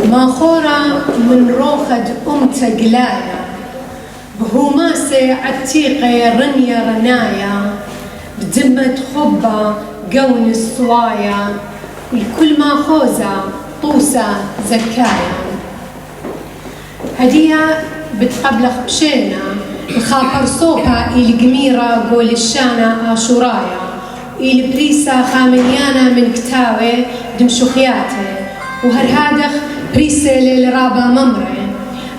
ماخورة من روخد قلايا بهوماسة عتيقة رنيا رنايا بدمة خبة قون الصوايا الكل ماخوزة طوسة زكايا هدية بتقبلخ بشينا الخاطر صوبها القميرة قول الشانة آشورايا البريسة خامنيانا من كتاوي دمشوخياتي وهرهادخ بريسة للرابة ممري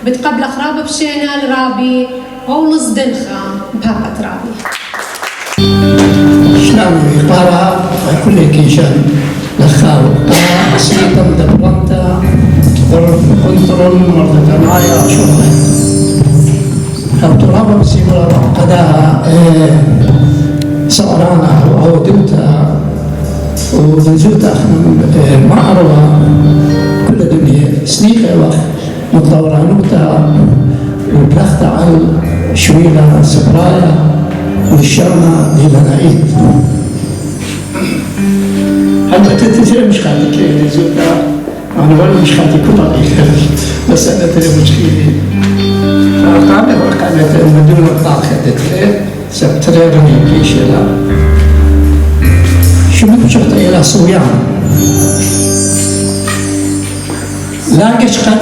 بتقبلخ رابة بشينا الرابي قولص دنخة بابا رابي شلون يقرأ كل كيشان لخاو قرأ سيطا دبرنتا كنترول مرضى معايا شغل لو ترابا بسيبرا قداها سعرانا أو دوتا ونزلتا معروة كل دنيا سنيقة وقت مطورة نوتا وبلغتا على شويلة سبرايا والشرمة للنائد حتى تتسير مش خاتي كي نزلتا أنا ولا مش خاتي كبار بس أنا ترى مشكلة فقامت وقامت مدينة مقطع خدت لي سبتريرني كيشلا شو بتشوفت إلى صويان لا قشقت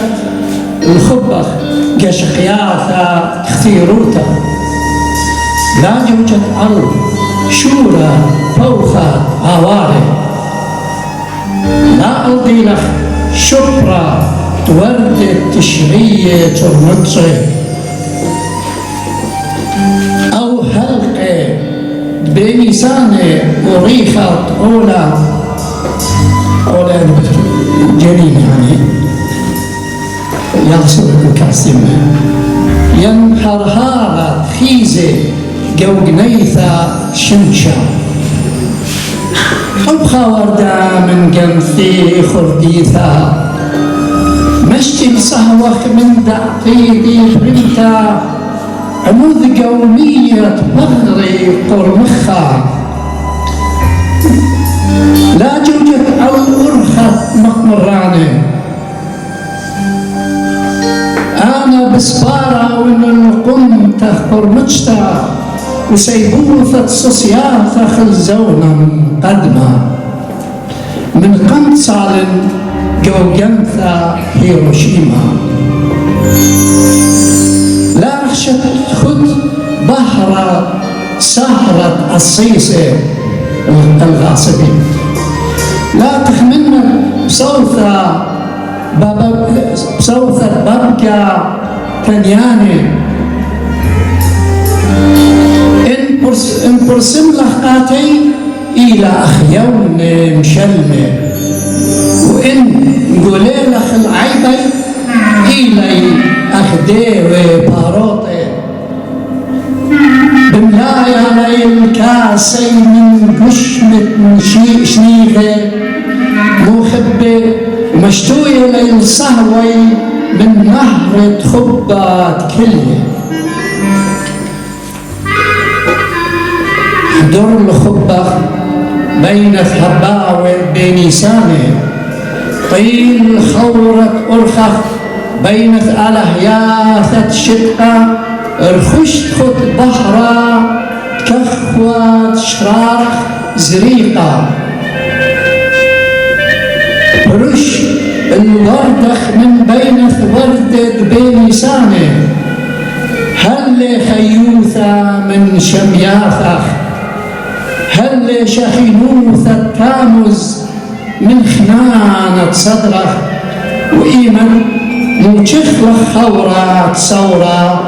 الخبخ قشقياثا كثيروتا لا جوجت أرض شورى فوخة عواري لا أرضي لك شبرة وردة تشرية ترمطي أو حلقة بنيسانة وريخة أولى جنين يعني يغسل الكاسمة ينحرها خيزة جوجنيثا شنشا أبخى وردة من جنثي خرديثا مشتي صهوخ من دعقيدي برمتا عمود قومية مغري قرمخا لا جوجت أو أرخت مقمراني أنا بسبارة وإن القم تخبر مجتا وسيبوثة صوصياثة خلزونا قدما من قنصال جوجنثا هيروشيما لا رخشت خد بحر سهرة الصيصة الغاصبين لا تخمن بصوثة بابكا كنياني إن برسم لخاتي إلى أخيون مشلمة وإن نقولي لخ العيبي إلى أخديوي باروطي بملاي علي الكاسي من قشمة شنيغة مخبة ومشتوية للصهوي من نهرة خبات كلية حضر الخبة بين الثباوي بنيسانه طيل خورة أرخخ بين الألهياثة شقة الخشت خط بحرة كخوة شرارخ زريقة رش الوردخ من بين وردة بنيسانه هل خيوثة من شمياثخ هل شخينوثة تامز من خنانة صدرخ وإيمن مشخلخ خورة ثورة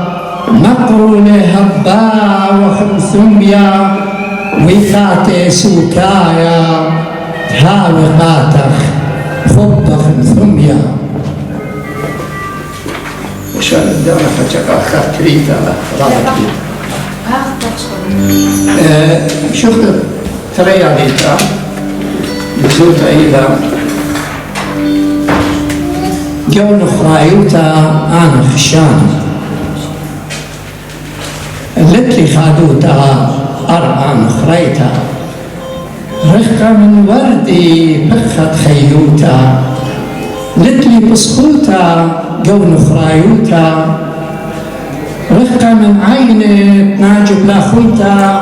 مقرونة هبا وخمثمية ويخاتي سوكايا تهاوي قاتخ خبة خمثمية وشان الدولة فتشكا أخر كريتا شفت ثريا بيتا بزوت أيضا جون خرايوتا أنا خشان التي خادوتا أربعا خريتا رخة من وردي بخت خيوتا لتلي بسخوتا قون خرايوتا رقة من عينك ناجب لاخوتا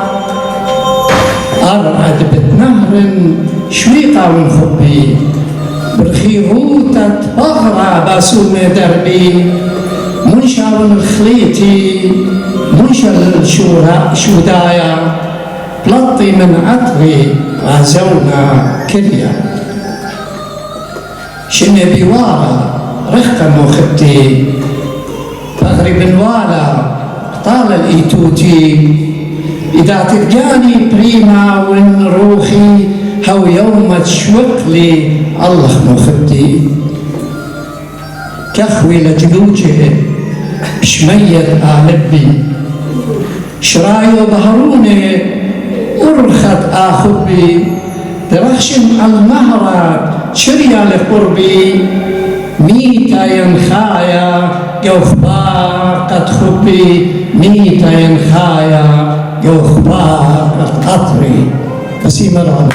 أرعد بتنهر شويقة ونخبي بالخيروتة بغرة باسوم دربي منشا ونخليتي منشا الشودايا لطي من عطري غازونا كليا شني بيوارا رخة موختي فغري بنوالا طال الإيتوتي إذا تلقاني بريما وين روحي هو يوم تشوق لي الله موختي كخوي لجلوجه بشمية آلبي شرايو بهروني أرخت آخبي درخشم المهرة شريا لقربي ميتا ينخايا جوخبا قد خبي ميتا ينخايا جوخبا قد قطري. بسيمة